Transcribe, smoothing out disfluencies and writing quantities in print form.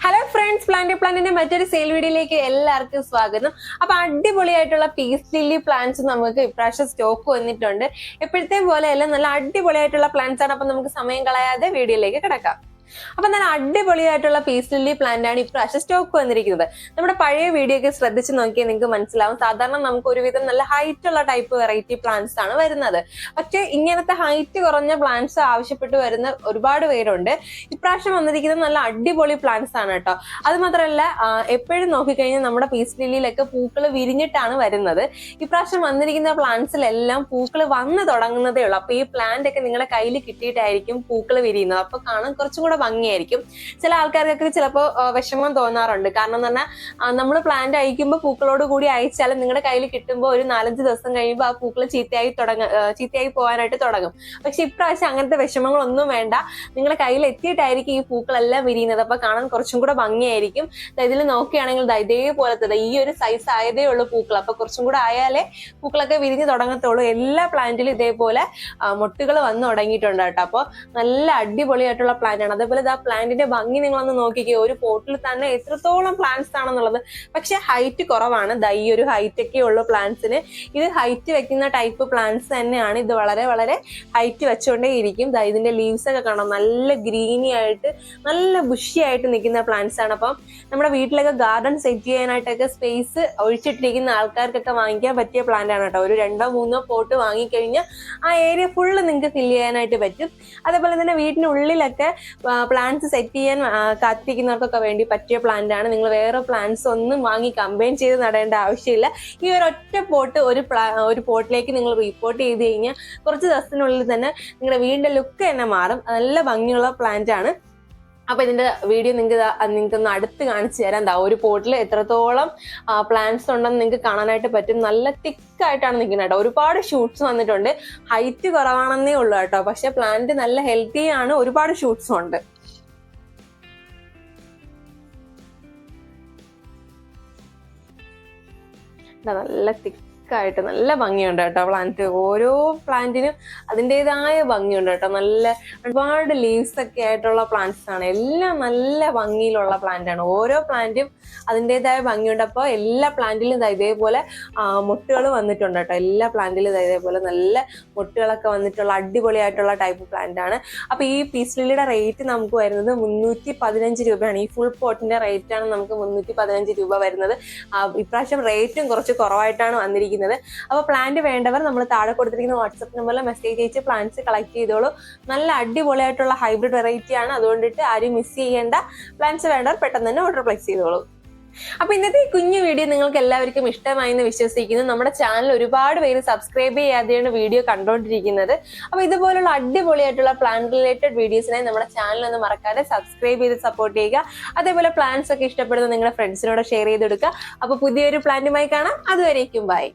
Hello friends, പ്ലാന്റിന്റെ മറ്റൊരു sale വീഡിയോയിലേക്ക് എല്ലാവർക്കും സ്വാഗതം. അപ്പൊ അടിപൊളിയായിട്ടുള്ള പീസ് ലില്ലി പ്ലാന്റ്സ് നമുക്ക് ഇപ്രാവശ്യം സ്റ്റോക്ക് വന്നിട്ടുണ്ട്. എപ്പോഴത്തെയും പോലെയല്ല, നല്ല അടിപൊളിയായിട്ടുള്ള പ്ലാന്റ്സ് ആണ്. അപ്പൊ നമുക്ക് സമയം കളയാതെ വീഡിയോയിലേക്ക് കിടക്കാം. അപ്പൊ നല്ല അടിപൊളിയായിട്ടുള്ള പീസ് ലില്ലി പ്ലാന്റ് ആണ് ഇപ്രാവശ്യം സ്റ്റോക്ക് വന്നിരിക്കുന്നത്. നമ്മുടെ പഴയ വീഡിയോ ഒക്കെ ശ്രദ്ധിച്ച് നോക്കിയാൽ നിങ്ങൾക്ക് മനസ്സിലാവും. സാധാരണ നമുക്ക് ഒരുവിധം നല്ല ഹൈറ്റ് ഉള്ള ടൈപ്പ് വെറൈറ്റി പ്ലാന്റ്സ് ആണ് വരുന്നത്. പക്ഷെ ഇങ്ങനത്തെ ഹൈറ്റ് കുറഞ്ഞ പ്ലാന്റ്സ് ആവശ്യപ്പെട്ട് വരുന്ന ഒരുപാട് പേരുണ്ട്. ഇപ്രാവശ്യം വന്നിരിക്കുന്നത് നല്ല അടിപൊളി പ്ലാന്റ്സ് ആണ് കേട്ടോ. അത് മാത്രമല്ല, എപ്പോഴും നോക്കിക്കഴിഞ്ഞാൽ നമ്മുടെ പീസ് ലില്ലിയിലൊക്കെ പൂക്കൾ വിരിഞ്ഞിട്ടാണ് വരുന്നത്. ഇപ്രാവശ്യം വന്നിരിക്കുന്ന പ്ലാന്റ്സിലെല്ലാം പൂക്കൾ വന്ന് തുടങ്ങുന്നതേ ഉള്ളൂ. അപ്പൊ ഈ പ്ലാന്റ് ഒക്കെ നിങ്ങളുടെ കയ്യിൽ കിട്ടിയിട്ടായിരിക്കും പൂക്കൾ വിരിയുന്നത്. അപ്പൊ കാണാൻ കുറച്ചും കൂടെ ഭംഗിയായിരിക്കും. ചില ആൾക്കാർക്കൊക്കെ ചിലപ്പോൾ വിഷമം തോന്നാറുണ്ട്. കാരണം എന്ന് പറഞ്ഞാൽ നമ്മൾ പ്ലാന്റ് അയക്കുമ്പോൾ പൂക്കളോട് കൂടി അയച്ചാലും നിങ്ങളുടെ കയ്യിൽ കിട്ടുമ്പോൾ ഒരു 4-5 ദിവസം കഴിയുമ്പോൾ ആ പൂക്കൾ ചീത്തയായി പോകാനായിട്ട് തുടങ്ങും. പക്ഷെ ഇപ്രാവശ്യം അങ്ങനത്തെ വിഷമങ്ങളൊന്നും വേണ്ട. നിങ്ങളുടെ കയ്യിൽ എത്തിയിട്ടായിരിക്കും ഈ പൂക്കളെല്ലാം വിരിയുന്നത്. അപ്പൊ കാണാൻ കുറച്ചും കൂടെ ഭംഗിയായിരിക്കും. ഇതിൽ നോക്കുകയാണെങ്കിൽ ഇതേപോലത്തെ ഈ ഒരു സൈസ് ആയതേ ഉള്ളൂ പൂക്കൾ. അപ്പൊ കുറച്ചും കൂടെ ആയാലേ പൂക്കളൊക്കെ വിരിഞ്ഞ് തുടങ്ങത്തുള്ളൂ. എല്ലാ പ്ലാന്റിലും ഇതേപോലെ മൊട്ടുകൾ വന്ന് തുടങ്ങിയിട്ടുണ്ട് കേട്ടോ. അപ്പൊ നല്ല അടിപൊളിയായിട്ടുള്ള പ്ലാന്റ് ആണ്. അതേപോലെ ആ പ്ലാന്റിന്റെ ഭംഗി നിങ്ങളൊന്ന് നോക്കിക്കേ. ഒരു പോട്ടിൽ തന്നെ എത്രത്തോളം പ്ലാന്റ്സ് ആണെന്നുള്ളത്. പക്ഷെ ഹൈറ്റ് കുറവാണ്. ഈ ഒരു ഹൈറ്റ് ഒക്കെ ഉള്ളു പ്ലാന്റ്സിന്. ഇത് ഹൈറ്റ് വെക്കുന്ന ടൈപ്പ് പ്ലാന്റ്സ് തന്നെയാണ്. ഇത് വളരെ വളരെ ഹൈറ്റ് വെച്ചുകൊണ്ടേ ഇരിക്കും. ഇതിന്റെ ലീവ്സ് ഒക്കെ കാണാം, നല്ല ഗ്രീനി ആയിട്ട് നല്ല ബുഷി ആയിട്ട് നിൽക്കുന്ന പ്ലാന്റ്സ് ആണ്. അപ്പം നമ്മുടെ വീട്ടിലൊക്കെ ഗാർഡൻ സെറ്റ് ചെയ്യാനായിട്ടൊക്കെ സ്പേസ് ഒഴിച്ചിട്ടിരിക്കുന്ന ആൾക്കാർക്കൊക്കെ വാങ്ങിക്കാൻ പറ്റിയ പ്ലാന്റ് ആണ് കേട്ടോ. ഒരു 2-3 പോട്ട് വാങ്ങിക്കഴിഞ്ഞാൽ ആ ഏരിയ ഫുള്ള് നിങ്ങൾക്ക് ഫില്ല് ചെയ്യാനായിട്ട് പറ്റും. അതേപോലെ തന്നെ വീട്ടിനുള്ളിലൊക്കെ പ്ലാന്റ്സ് സെറ്റ് ചെയ്യാൻ കാത്തിരിക്കുന്നവർക്കൊക്കെ വേണ്ടി പറ്റിയ പ്ലാന്റ് ആണ്. നിങ്ങൾ വേറെ പ്ലാന്റ്സ് ഒന്നും വാങ്ങി കമ്പൈൻ ചെയ്ത് നടേണ്ട ആവശ്യമില്ല. ഈ ഒരൊറ്റ പോട്ട് ഒരു പോട്ടിലേക്ക് നിങ്ങൾ റീപോർട്ട് ചെയ്ത് കഴിഞ്ഞാൽ കുറച്ച് ദിവസത്തിനുള്ളിൽ തന്നെ നിങ്ങളുടെ വീടിന്റെ ലുക്ക് തന്നെ മാറും. നല്ല ഭംഗിയുള്ള പ്ലാന്റ് ആണ്. അപ്പൊ ഇതിന്റെ വീഡിയോ നിങ്ങൾക്ക് ഒന്ന് അടുത്ത് കാണിച്ചു തരാം. ഒരു പോട്ടിൽ എത്രത്തോളം പ്ലാന്റ്സ് ഉണ്ടെന്ന് നിങ്ങൾക്ക് കാണാനായിട്ട് പറ്റും. നല്ല തിക്കായിട്ടാണ് നിൽക്കുന്നത് കേട്ടോ. ഒരുപാട് ഷൂട്ട്സ് വന്നിട്ടുണ്ട്. ഹൈറ്റ് കുറവാണെന്നേ ഉള്ളൂ കേട്ടോ. പക്ഷെ പ്ലാന്റ് നല്ല ഹെൽത്തി ആണ്. ഒരുപാട് ഷൂട്ട്സും ഉണ്ട്. നല്ല തിക്കായിട്ട് നല്ല ഭംഗിയുണ്ട് കേട്ടോ പ്ലാന്റ്. ഓരോ പ്ലാന്റിനും അതിൻ്റെതായ ഭംഗിയുണ്ട് കേട്ടോ. നല്ല ഒരുപാട് ലീവ്സ് ഒക്കെ ആയിട്ടുള്ള പ്ലാന്റ്സ് ആണ്. എല്ലാം നല്ല ഭംഗിയിലുള്ള പ്ലാന്റ് ആണ്. ഓരോ പ്ലാന്റും അതിൻ്റെതായ ഭംഗിയുണ്ട്. അപ്പോൾ എല്ലാ പ്ലാന്റിലും ഇതേപോലെ മുട്ടുകൾ വന്നിട്ടുണ്ട് കേട്ടോ. എല്ലാ പ്ലാന്റിലും ഇതേപോലെ നല്ല മുട്ടുകളൊക്കെ വന്നിട്ടുള്ള അടിപൊളിയായിട്ടുള്ള ടൈപ്പ് പ്ലാന്റ് ആണ്. അപ്പൊ ഈ പീസ് ലില്ലിയുടെ റേറ്റ് നമുക്ക് വരുന്നത് 315 രൂപയാണ്. ഈ ഫുൾ പോട്ടിന്റെ റേറ്റ് ആണ് നമുക്ക് 315 രൂപ വരുന്നത്. ഇപ്രാവശ്യം റേറ്റും കുറച്ച് കുറവായിട്ടാണ് വന്നിരിക്കുന്നത്. അപ്പൊ പ്ലാന്റ് വേണ്ടവർ നമ്മൾ താഴെ കൊടുത്തിരിക്കുന്ന വാട്സ്ആപ്പ് നമ്പറിൽ മെസ്സേജ് അയച്ച് പ്ലാന്റ്സ് കളക്ട് ചെയ്തോളൂ. നല്ല അടിപൊളിയായിട്ടുള്ള ഹൈബ്രിഡ് വെറൈറ്റി ആണ്. അതുകൊണ്ടിട്ട് ആരും മിസ് ചെയ്യേണ്ട. പ്ലാന്റ്സ് വേണ്ടവർ പെട്ടെന്ന് തന്നെ ഓർഡർ പ്ലേസ് ചെയ്തോളൂ. അപ്പൊ ഇന്നത്തെ ഈ കുഞ്ഞു വീഡിയോ നിങ്ങൾക്ക് എല്ലാവർക്കും ഇഷ്ടമായി എന്ന് വിശ്വസിക്കുന്നു. നമ്മുടെ ചാനൽ ഒരുപാട് പേര് സബ്സ്ക്രൈബ് ചെയ്യാതെയാണ് വീഡിയോ കണ്ടുകൊണ്ടിരിക്കുന്നത്. അപ്പൊ ഇതുപോലുള്ള അടിപൊളിയായിട്ടുള്ള പ്ലാന്റ് റിലേറ്റഡ് വീഡിയോസിനായി നമ്മുടെ ചാനൽ ഒന്ന് മറക്കാതെ സബ്സ്ക്രൈബ് ചെയ്ത് സപ്പോർട്ട് ചെയ്യുക. അതേപോലെ പ്ലാന്റ്സ് ഒക്കെ ഇഷ്ടപ്പെടുന്ന നിങ്ങളുടെ ഫ്രണ്ട്സിനോട് ഷെയർ ചെയ്ത് കൊടുക്കുക. അപ്പൊ പുതിയൊരു പ്ലാന്റുമായി കാണാം. അതുവരേക്കും ബൈ.